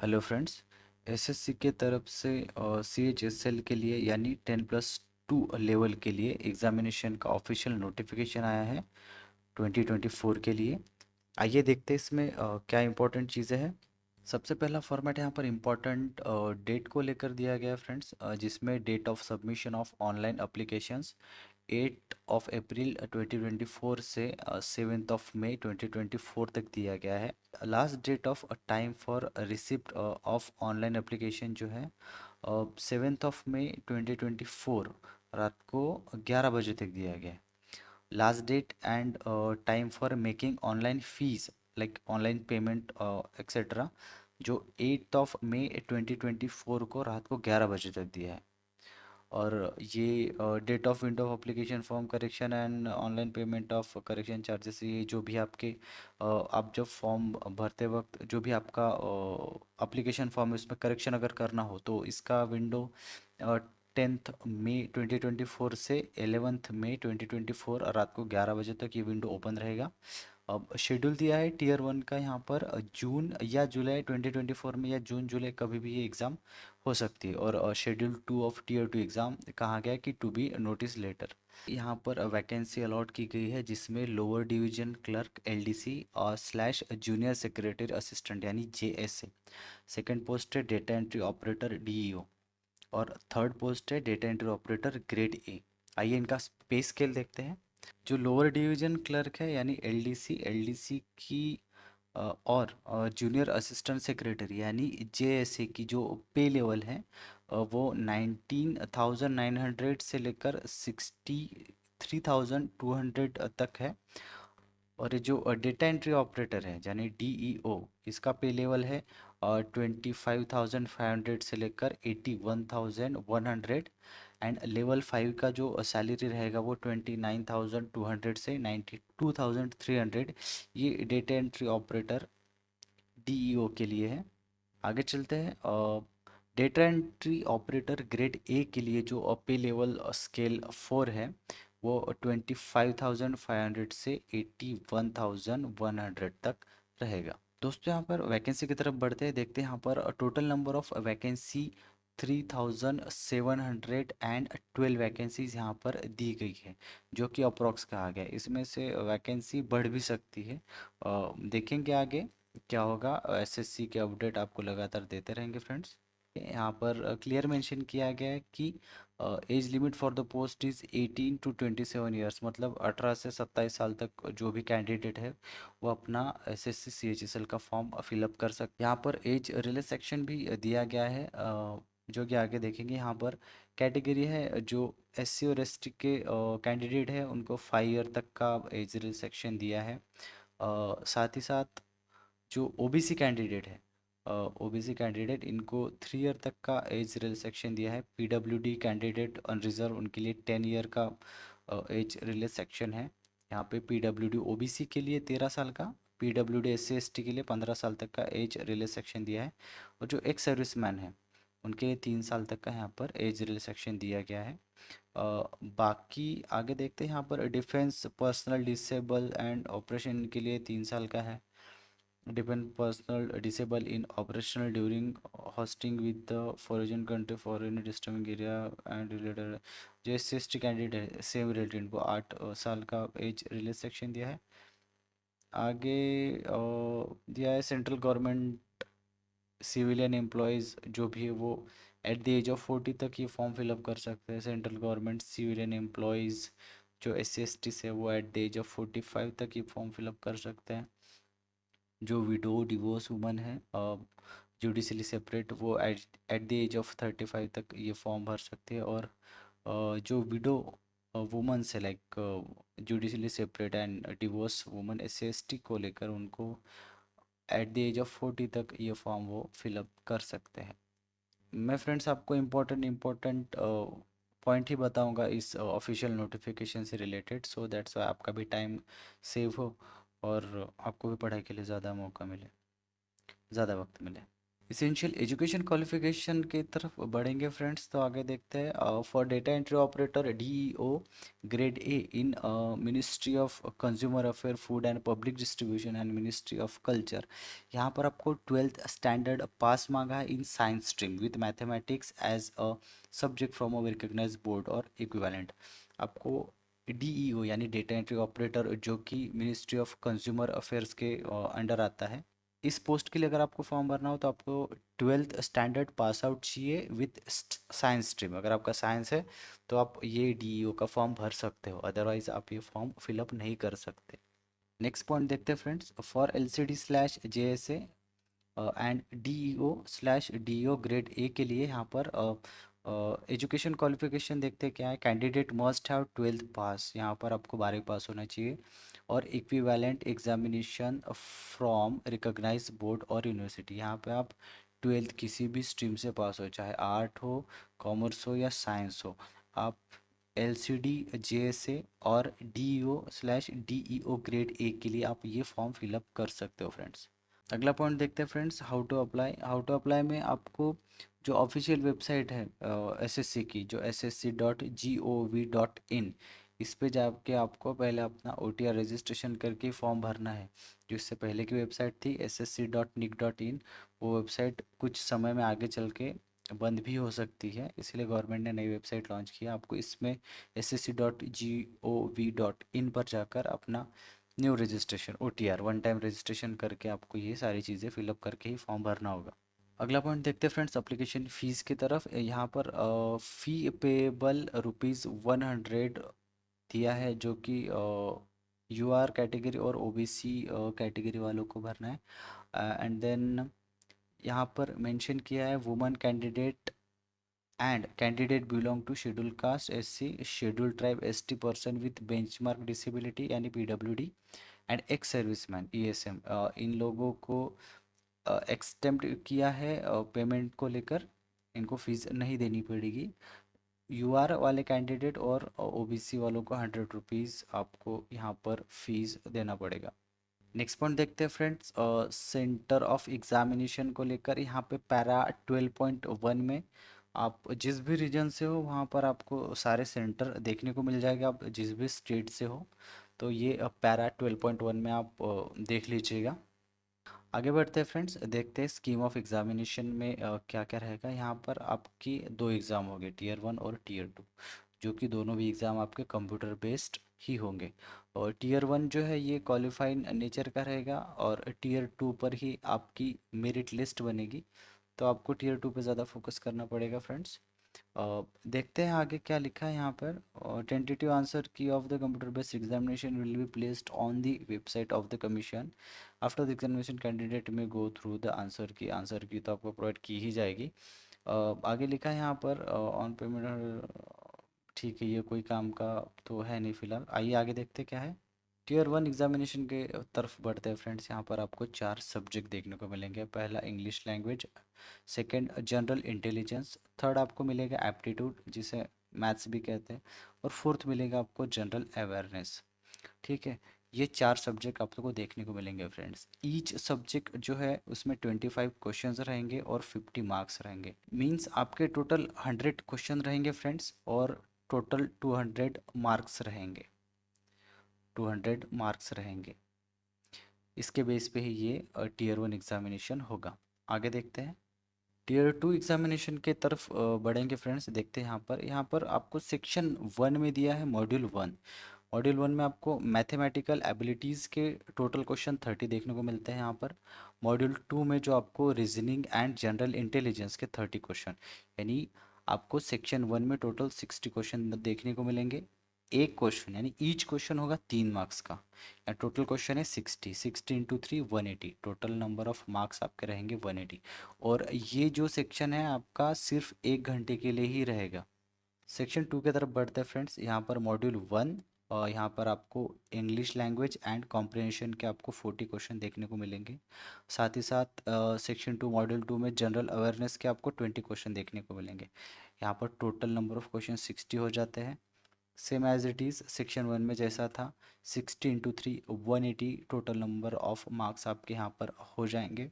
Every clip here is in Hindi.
Hello friends. एसएससी के तरफ से सीएचएसएल के लिए यानी 10+2 लेवल के लिए एग्जामिनेशन का ऑफिशियल नोटिफिकेशन आया है 2024 के लिए। आइए देखते हैं इसमें क्या इंपॉर्टेंट चीज़ें हैं। सबसे पहला फॉर्मेट यहाँ पर इम्पोर्टेंट डेट को लेकर दिया गया है फ्रेंड्स, जिसमें date of submission of online applications 8 April 2024 से 7 मई 2024 तक दिया गया है। Last date of time for receipt of online application जो है 7 मई 2024 रात को 11 बजे तक दिया गया है। Last date and time for making online fees like online payment etcetera जो 8 मई 2024 को रात को 11 बजे तक दिया है। और ये date of window of application form correction and online payment of correction charges, ये जो भी आपके आप जब फॉर्म भरते वक्त जो भी आपका एप्लीकेशन फॉर्म है उसमें करेक्शन अगर करना हो तो इसका विंडो 10 मई 2024 से 11 मई 2024 रात को 11 बजे तक ये विंडो ओपन रहेगा। अब शेड्यूल दिया है टीयर 1 का यहाँ पर जून या जुलाई 2024 में या जून जुलाई कभी भी ये एग्ज़ाम हो सकती है। और शेड्यूल 2 ऑफ टीयर 2 एग्ज़ाम कहा गया है कि टू बी नोटिस लेटर। यहाँ पर वैकेंसी अलॉट की गई है जिसमें लोअर डिवीजन क्लर्क एलडीसी और स्लैश जूनियर सेक्रेटरी असिस्टेंट यानी जेएसए। सेकंड पोस्ट है डेटा एंट्री ऑपरेटर डीईओ और थर्ड पोस्ट है डेटा एंट्री ऑपरेटर ग्रेड ए। आइए इनका पे स्केल देखते हैं। जो लोअर डिवीजन क्लर्क है यानी एलडीसी की और जूनियर असिस्टेंट सेक्रेटरी यानी जेएसए की जो पे लेवल है वो 19,900 से लेकर 63,200 तक है। और ये जो डेटा एंट्री ऑपरेटर है यानी डीईओ, इसका पे लेवल है 25,500 से लेकर 81,100। एंड लेवल 5 का जो सैलरी रहेगा वो 29,200 से 92,300। ये डेटा एंट्री ऑपरेटर डीईओ के लिए है। आगे चलते हैं। Data entry operator grade A के लिए जो पे लेवल स्केल 4 है वो 25,500 से 81,100 तक रहेगा। दोस्तों यहाँ पर वैकेंसी की तरफ बढ़ते हैं, देखते हैं यहाँ पर total number of vacancy 3,712 vacancies यहाँ पर दी गई है जो कि अप्रॉक्स कहा गया है। इसमें से वैकेंसी बढ़ भी सकती है। देखेंगे आगे क्या होगा। एसएससी के अपडेट आपको लगातार देते रहेंगे फ्रेंड्स। यहाँ पर क्लियर मेंशन किया गया है कि age limit for the post is 18 to 27 years, मतलब 18 से 27 साल तक जो भी कैंडिडेट है वो अपना एसएससी सीएचएसएल का फॉर्म फिलअप कर सकते। यहाँ पर एज रिलीज सेक्शन भी दिया गया है जो कि आगे देखेंगे। यहाँ पर कैटेगरी है जो एससी और एसटी के कैंडिडेट है उनको 5 ईयर तक का एज रिलीज सेक्शन दिया है। साथ ही साथ जो ओबीसी कैंडिडेट है, ओबीसी कैंडिडेट इनको 3 ईयर तक का एज रिलैक्सेशन दिया है। पीडब्ल्यूडी कैंडिडेट अनरिजर्व उनके लिए 10 ईयर का एज रिलैक्सेशन है। यहाँ पे पीडब्ल्यूडी ओबीसी के लिए 13 साल का, पीडब्ल्यूडी एससी एसटी के लिए 15 साल तक का एज रिलैक्सेशन दिया है। और जो एक्स सर्विसमैन है उनके लिए 3 साल तक का यहाँ पर एज रिलैक्सेशन दिया गया है। बाकी आगे देखते हैं। यहाँ पर defence personnel disable and operation के लिए 3 साल का है। Depend personnel disabled in operational during hosting with the foreign country foreign disturbing area and related। जो S C S T candidate है सेम रिलेटेड इनको 8 साल का एज रिलीज सेक्शन दिया है। आगे दिया है सेंट्रल गवर्नमेंट सिविलियन एम्प्लॉयज़ जो भी है वो एट द एज ऑफ 40 तक ये फॉर्म फिलअप कर सकते हैं। सेंट्रल गवर्नमेंट सिविलियन एम्प्लॉयज़ जो एस सी एस टी से वो एट द एज ऑफ 45 तक ये फॉर्म फिलअप कर सकते हैं। जो विडो डिवोर्स वुमन है जुडिशली सेपरेट वो एट द एज ऑफ 35 तक ये फॉर्म भर सकते हैं। और जो विडो वुमन्स है like judicially separate and divorce woman SC को लेकर उनको एट द एज ऑफ 40 तक ये फॉर्म वो फिलअप कर सकते हैं। मैं फ्रेंड्स आपको इम्पोर्टेंट पॉइंट ही बताऊंगा इस ऑफिशियल नोटिफिकेशन से रिलेटेड, सो दैट्स वाई आपका भी टाइम सेव हो और आपको भी पढ़ाई के लिए ज़्यादा मौका मिले, ज़्यादा वक्त मिले। इसेंशियल एजुकेशन क्वालिफिकेशन की तरफ बढ़ेंगे फ्रेंड्स, तो आगे देखते हैं। For data entry operator DEO grade A in ministry of consumer affair food and public distribution and ministry of culture. यहाँ पर आपको 12th स्टैंडर्ड पास मांगा है in science stream with mathematics as a subject from a recognise board और इक्विवेलेंट। आपको डीईओ यानी डेटा एंट्री ऑपरेटर, जो कि मिनिस्ट्री ऑफ कंज्यूमर अफेयर्स के अंडर आता है, इस पोस्ट के लिए अगर आपको फॉर्म भरना हो तो आपको 12th स्टैंडर्ड पास आउट चाहिए विथ साइंस स्ट्रीम। अगर आपका साइंस है तो आप ये डीईओ का फॉर्म भर सकते हो, अदरवाइज आप ये फॉर्म फिलअप नहीं कर सकते। नेक्स्ट पॉइंट देखते हैं friends. For LCD slash JSA and DEO slash DEO grade A के लिए यहाँ पर एजुकेशन क्वालिफिकेशन देखते हैं क्या है। कैंडिडेट मस्ट हैव 12th पास, यहाँ पर आपको 12वीं पास होना चाहिए, और equivalent examination from recognise board और यूनिवर्सिटी। यहाँ पे आप 12th किसी भी स्ट्रीम से पास हो, चाहे आर्ट हो, कॉमर्स हो या साइंस हो, आप L C D J S A और D E O slash D E O grade A के लिए आप ये फॉर्म फिलअप कर सकते हो फ्रेंड्स। अगला पॉइंट देखते हैं फ्रेंड्स, हाउ टू अप्लाई में आपको जो ऑफिशियल वेबसाइट है एसएससी की, जो ssc.gov.in, इस पे जाके आपको पहले अपना ओटीआर रजिस्ट्रेशन करके फॉर्म भरना है। जो इससे पहले की वेबसाइट थी ssc.nic.in, वो वेबसाइट कुछ समय में आगे चल के बंद भी हो सकती है, इसलिए गवर्नमेंट ने नई वेबसाइट लॉन्च किया। आपको इसमें ssc.gov.in पर जाकर अपना new registration OTR one time registration करके आपको ये सारी चीज़ें फिलअप करके ही फॉर्म भरना होगा। अगला पॉइंट देखते हैं फ्रेंड्स, एप्लीकेशन फ़ीस की तरफ। यहाँ पर फ़ी पेबल ₹100 दिया है, जो कि यूआर कैटेगरी और ओबीसी कैटेगरी वालों को भरना है। एंड देन यहाँ पर मेंशन किया है woman candidate and candidate belong to schedule caste SC, schedule tribe ST, person with benchmark disability यानी PWD, and ex serviceman ESM, इन लोगों को एक्सटेम्प्ट किया है पेमेंट को लेकर, इनको फीस नहीं देनी पड़ेगी। यूआर वाले कैंडिडेट और ओबीसी वालों को ₹100 आपको यहाँ पर फीस देना पड़ेगा। नेक्स्ट पॉइंट देखते हैं फ्रेंड्स, सेंटर ऑफ एग्जामिनेशन को लेकर। यहाँ पे पैरा 12.1 में आप जिस भी रीजन से हो वहाँ पर आपको सारे सेंटर देखने को मिल जाएगा, आप जिस भी स्टेट से हो, तो ये पैरा 12.1 में आप देख लीजिएगा। आगे बढ़ते हैं फ्रेंड्स, देखते हैं स्कीम ऑफ एग्जामिनेशन में क्या क्या रहेगा। यहाँ पर आपकी दो एग्ज़ाम होंगे, टीयर 1 और टीयर 2, जो कि दोनों भी एग्ज़ाम आपके कंप्यूटर बेस्ड ही होंगे। और टीयर 1 जो है ये क्वालिफाइंग नेचर का रहेगा, और टीयर 2 पर ही आपकी मेरिट लिस्ट बनेगी, तो आपको टीयर 2 पे ज़्यादा फोकस करना पड़ेगा फ्रेंड्स। देखते हैं आगे क्या लिखा है यहाँ पर। टेंटेटिव आंसर की of the computer based examination will be placed on the website of the commission after the examination, candidate में गो थ्रू द आंसर की तो आपको प्रोवाइड की ही जाएगी। आगे लिखा है यहाँ पर ऑन पेमेंट। ठीक है, ये कोई काम का तो है नहीं फिलहाल। आइए आगे देखते हैं क्या है। टीयर 1 एग्जामिनेशन के तरफ बढ़ते हैं फ्रेंड्स। यहाँ पर आपको 4 सब्जेक्ट देखने को मिलेंगे। पहला English language, second general intelligence, third आपको मिलेगा एप्टीट्यूड जिसे मैथ्स भी कहते हैं, और फोर्थ मिलेगा आपको जनरल अवेयरनेस। ठीक है, ये 4 सब्जेक्ट आप लोग को देखने को मिलेंगे फ्रेंड्स। ईच सब्जेक्ट जो है उसमें 25 क्वेश्चंस रहेंगे और 50 मार्क्स रहेंगे। मींस आपके टोटल 100 क्वेश्चन रहेंगे फ्रेंड्स, और टोटल 200 मार्क्स रहेंगे, 200 मार्क्स रहेंगे। इसके बेस पे ही ये टीयर 1 एग्जामिनेशन होगा। आगे देखते हैं। टीयर 2 एग्जामिनेशन के तरफ बढ़ेंगे फ्रेंड्स। देखते हैं यहाँ पर आपको सेक्शन 1 में दिया है मॉड्यूल 1। मॉड्यूल 1 में आपको मैथमेटिकल एबिलिटीज़ के टोटल क्वेश्चन 30 देखने को मिलते हैं। यहाँ पर मॉड्यूल 2 में जो आपको रीजनिंग एंड जनरल इंटेलिजेंस के 30 क्वेश्चन, यानी आपको सेक्शन 1 में टोटल 60 क्वेश्चन देखने को मिलेंगे। एक क्वेश्चन यानी ईच क्वेश्चन होगा 3 मार्क्स का, या टोटल क्वेश्चन है 60 into 3 180, total number of marks आपके रहेंगे 180। और ये जो सेक्शन है आपका सिर्फ 1 घंटे के लिए ही रहेगा। सेक्शन 2 की तरफ बढ़ते हैं फ्रेंड्स। यहाँ पर मॉड्यूल 1 और यहाँ पर आपको इंग्लिश लैंग्वेज एंड कॉम्प्रिहेंशन के आपको 40 क्वेश्चन देखने को मिलेंगे। साथ ही साथ सेक्शन 2 मॉड्यूल 2 में जनरल अवेयरनेस के आपको 20 क्वेश्चन देखने को मिलेंगे। यहाँ पर टोटल नंबर ऑफ क्वेश्चन 60 हो जाते हैं, same as it is section 1 में जैसा था। 60 into 3 180 total number of marks आपके यहाँ पर हो जाएंगे।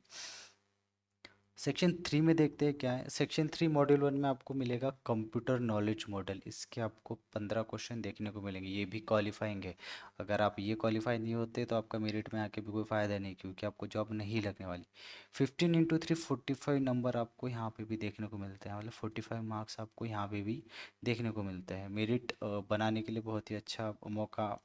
सेक्शन 3 में देखते हैं क्या है। सेक्शन 3 मॉड्यूल 1 में आपको मिलेगा कंप्यूटर नॉलेज मॉडल। इसके आपको 15 क्वेश्चन देखने को मिलेंगे, ये भी क्वालिफाइंग है। अगर आप ये क्वालिफाई नहीं होते तो आपका मेरिट में आके भी कोई फ़ायदा नहीं, क्योंकि आपको जॉब नहीं लगने वाली। 15 × 3 45 नंबर आपको यहाँ पे भी देखने को मिलते हैं, मतलब 45 मार्क्स आपको यहाँ पे भी देखने को मिलते हैं। मेरिट बनाने के लिए बहुत ही अच्छा मौका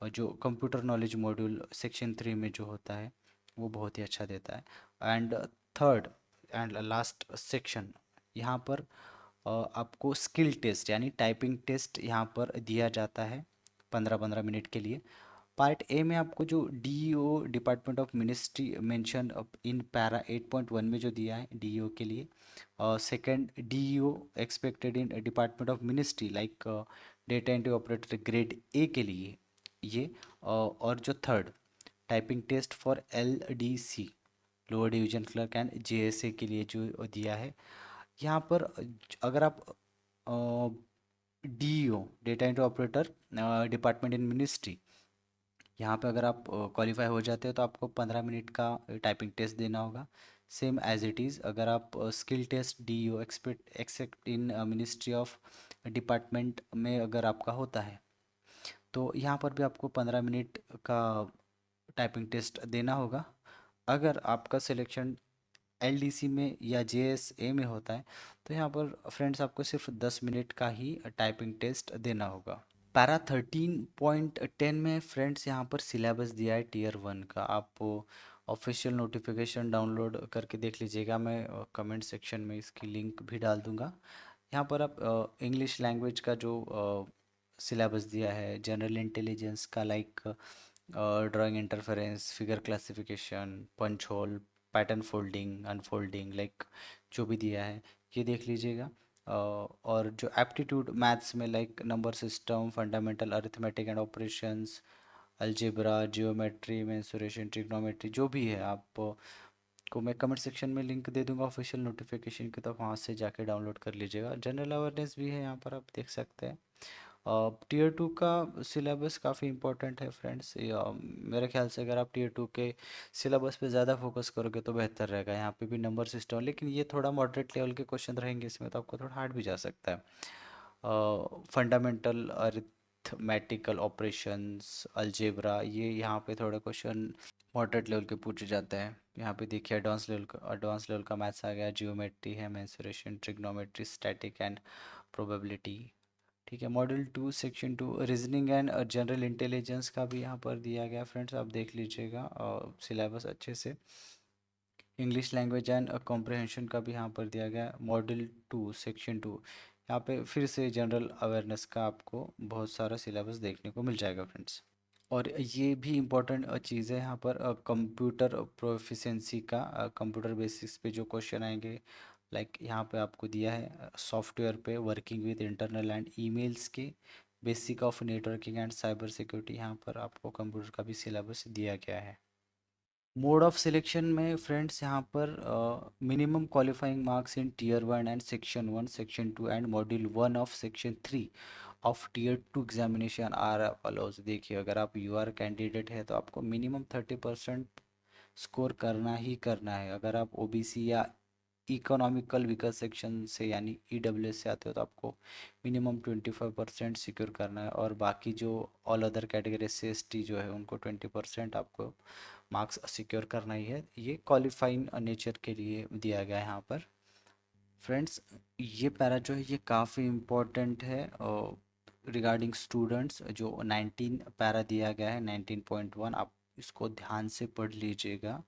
जो कंप्यूटर नॉलेज मॉड्यूल सेक्शन 3 में जो होता है वो बहुत ही अच्छा देता है। And third and last section, यहाँ पर आपको स्किल टेस्ट यानी टाइपिंग टेस्ट यहाँ पर दिया जाता है 15-15 मिनट के लिए। पार्ट ए में आपको जो DEO department of ministry mention in para 8.1 में जो दिया है डीईओ के लिए, second DEO expected in department of ministry like data entry operator grade A के लिए ये, और जो third typing test for LDC lower division clerk and JSA के लिए जो दिया है। यहाँ पर अगर आप DEO data entry operator department in ministry, यहाँ पे अगर आप क्वालिफाई हो जाते हो तो आपको 15 मिनट का टाइपिंग टेस्ट देना होगा, सेम एज इट इज़। अगर आप skill test DEO expect except in ministry of department में अगर आपका होता है तो यहाँ पर भी आपको 15 मिनट का टाइपिंग टेस्ट देना होगा। अगर आपका सिलेक्शन एलडीसी में या जेएसए में होता है तो यहाँ पर फ्रेंड्स आपको सिर्फ 10 मिनट का ही टाइपिंग टेस्ट देना होगा। पैरा 13.10 में फ्रेंड्स यहाँ पर सिलेबस दिया है टीयर 1 का। आप ऑफिशियल नोटिफिकेशन डाउनलोड करके देख लीजिएगा, मैं कमेंट सेक्शन में इसकी लिंक भी डाल दूंगा। यहाँ पर आप इंग्लिश लैंग्वेज का जो सिलेबस दिया है जनरल इंटेलिजेंस का, like drawing interference, figure classification, punch hole, pattern folding unfolding, like जो भी दिया है ये देख लीजिएगा। और जो एप्टीट्यूड मैथ्स में like number system, fundamental arithmetic and operations, algebra, geometry, mensuration, trigonometry जो भी है, आप को मैं कमेंट सेक्शन में लिंक दे दूंगा ऑफिशियल नोटिफिकेशन की, तो वहाँ से जाके डाउनलोड कर लीजिएगा। जनरल अवेयरनेस भी है यहाँ पर, आप देख सकते हैं। टीयर 2 का सिलेबस काफ़ी इंपॉर्टेंट है फ्रेंड्स। मेरे ख्याल से अगर आप टीयर 2 के सिलेबस पे ज़्यादा फोकस करोगे तो बेहतर रहेगा। यहाँ पे भी नंबर सिस्टम, लेकिन ये थोड़ा मॉडरेट लेवल के क्वेश्चन रहेंगे इसमें, तो आपको थोड़ा हार्ड भी जा सकता है। फंडामेंटल अरिथमेटिकल ऑपरेशंस, अलजेब्रा, ये यहाँ पे थोड़े क्वेश्चन मॉडरेट लेवल के पूछे जाते हैं। यहाँ पे देखिए एडवांस लेवल का मैथ्स आ गया, जियोमेट्री है, mensuration, trigonometry, static and probability. ठीक है। Module 2 section 2 reasoning and general intelligence का भी यहाँ पर दिया गया फ्रेंड्स, आप देख लीजिएगा सिलेबस अच्छे से। इंग्लिश लैंग्वेज एंड कॉम्प्रहेंशन का भी यहाँ पर दिया गया। मॉड्यूल 2 सेक्शन 2 यहाँ पे फिर से जनरल अवेयरनेस का आपको बहुत सारा सिलेबस देखने को मिल जाएगा फ्रेंड्स। और ये भी इम्पोर्टेंट चीज़ है यहाँ पर कंप्यूटर प्रोफिशेंसी का, कंप्यूटर बेसिक्स पे जो क्वेश्चन आएंगे, लाइक यहाँ पे आपको दिया है सॉफ्टवेयर पे working with internal and emails के basic of networking and cyber security, यहाँ पर आपको कंप्यूटर का भी सिलेबस दिया गया है। मोड ऑफ सिलेक्शन में फ्रेंड्स यहाँ पर minimum qualifying marks in tier 1 and section 1 section 2 and module 1 of section 3 of tier 2 examination are allowed. देखिए अगर आप यूआर कैंडिडेट है तो आपको मिनिमम 30% स्कोर करना ही करना है। अगर आप ओबीसी या इकोनॉमिकल वीकर सेक्शन से यानी ईडब्ल्यूएस से आते हो तो आपको मिनिमम 25% सिक्योर करना है, और बाकी जो all other category SC ST जो है उनको 20% आपको मार्क्स सिक्योर करना ही है। ये क्वालिफाइंग नेचर के लिए दिया गया है यहाँ पर फ्रेंड्स। ये पैरा जो है ये काफ़ी इम्पोर्टेंट है रिगार्डिंग स्टूडेंट्स। जो 19 पैरा दिया गया है 19.1, आप इसको ध्यान से पढ़ लीजिएगा,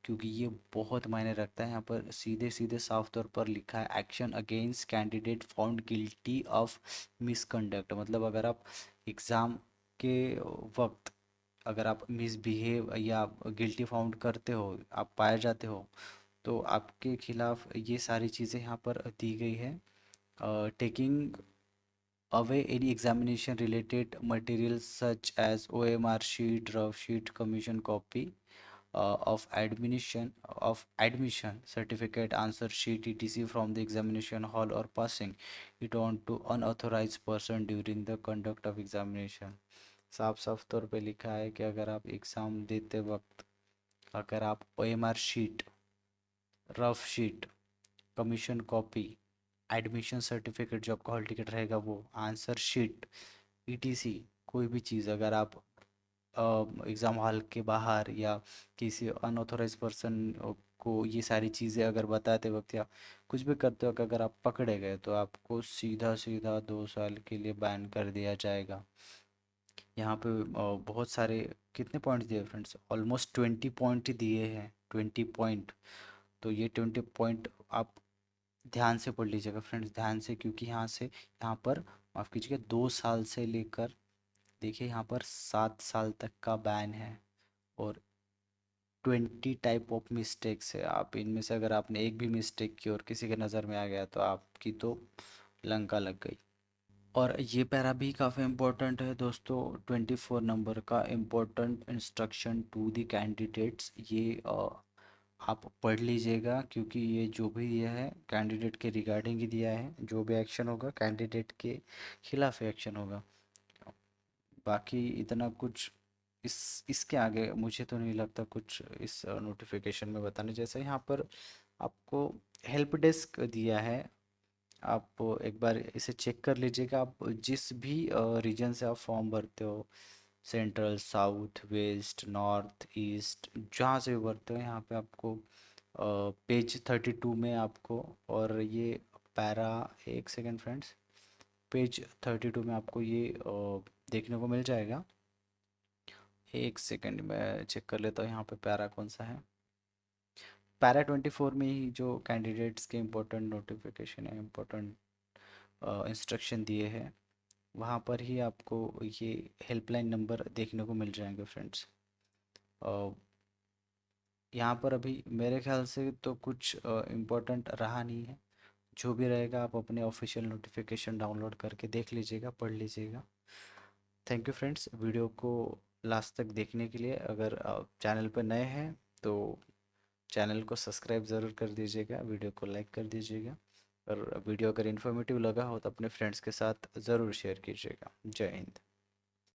क्योंकि ये बहुत मायने रखता है। यहाँ पर सीधे सीधे साफ तौर पर लिखा है action against candidate found guilty of misconduct. मतलब अगर आप एग्ज़ाम के वक्त अगर आप मिसबिहेव या गिल्टी फाउंड करते हो, आप पाए जाते हो, तो आपके खिलाफ ये सारी चीज़ें यहाँ पर दी गई है। Taking away any examination related material such as OMR sheet, rough sheet, commission copy of admission certificate, answer sheet, etc. from the examination hall or passing it on to unauthorized person during the conduct of examination। साफ साफ तौर पे लिखा है कि अगर आप एग्ज़ाम देते वक्त अगर आप OMR sheet rough sheet, commission copy, admission certificate जो आपका हॉल टिकट रहेगा वो, आंसर शीट, ईटीसी, कोई भी चीज़ अगर आप एग्ज़ाम हॉल के बाहर या किसी अनऑथोराइज पर्सन को ये सारी चीज़ें अगर बताते वक्त या कुछ भी करते वक्त अगर आप पकड़े गए तो आपको सीधा सीधा 2 साल के लिए बैन कर दिया जाएगा। यहाँ पे बहुत सारे कितने पॉइंट्स दिए फ्रेंड्स, ऑलमोस्ट 20 पॉइंट दिए हैं, 20 पॉइंट। तो ये 20 पॉइंट आप ध्यान से पढ़ लीजिएगा फ्रेंड्स, ध्यान से, क्योंकि यहाँ पर माफ़ कीजिएगा 2 साल से लेकर देखिए यहाँ पर 7 साल तक का बैन है। और 20 टाइप ऑफ मिस्टेक्स है, आप इनमें से अगर आपने एक भी मिस्टेक की और किसी के नज़र में आ गया तो आपकी तो लंका लग गई। और ये पैरा भी काफ़ी इम्पोर्टेंट है दोस्तों, 24 नंबर का important instruction to the candidates, ये आप पढ़ लीजिएगा, क्योंकि ये जो भी ये है कैंडिडेट के रिगार्डिंग ही दिया है, जो भी एक्शन होगा कैंडिडेट के खिलाफ एक्शन होगा। बाकी इतना कुछ इसके आगे मुझे तो नहीं लगता कुछ इस नोटिफिकेशन में बताने जैसा। यहाँ पर आपको हेल्प डेस्क दिया है, आप एक बार इसे चेक कर लीजिएगा। आप जिस भी रीजन से आप फॉर्म भरते हो, central, south, west, north, east, जहाँ से भी भरते हो, यहाँ पे आपको पेज 32 में आपको, और ये पैरा, एक सेकेंड फ्रेंड्स, पेज 32 में आपको ये देखने को मिल जाएगा। एक सेकंड में चेक कर लेता हूँ यहाँ पे पैरा कौन सा है। पैरा 24 में ही जो कैंडिडेट्स के इम्पोर्टेंट नोटिफिकेशन है, इम्पोर्टेंट इंस्ट्रक्शन दिए हैं, वहाँ पर ही आपको ये हेल्पलाइन नंबर देखने को मिल जाएंगे फ्रेंड्स। यहाँ पर अभी मेरे ख्याल से तो कुछ इम्पोर्टेंट रहा नहीं है। जो भी रहेगा आप अपने ऑफिशियल नोटिफिकेशन डाउनलोड करके देख लीजिएगा, पढ़ लीजिएगा। थैंक यू फ्रेंड्स वीडियो को लास्ट तक देखने के लिए। अगर आप चैनल पर नए हैं तो चैनल को सब्सक्राइब ज़रूर कर दीजिएगा, वीडियो को लाइक कर दीजिएगा, और वीडियो अगर इन्फॉर्मेटिव लगा हो तो अपने फ्रेंड्स के साथ ज़रूर शेयर कीजिएगा। जय हिंद।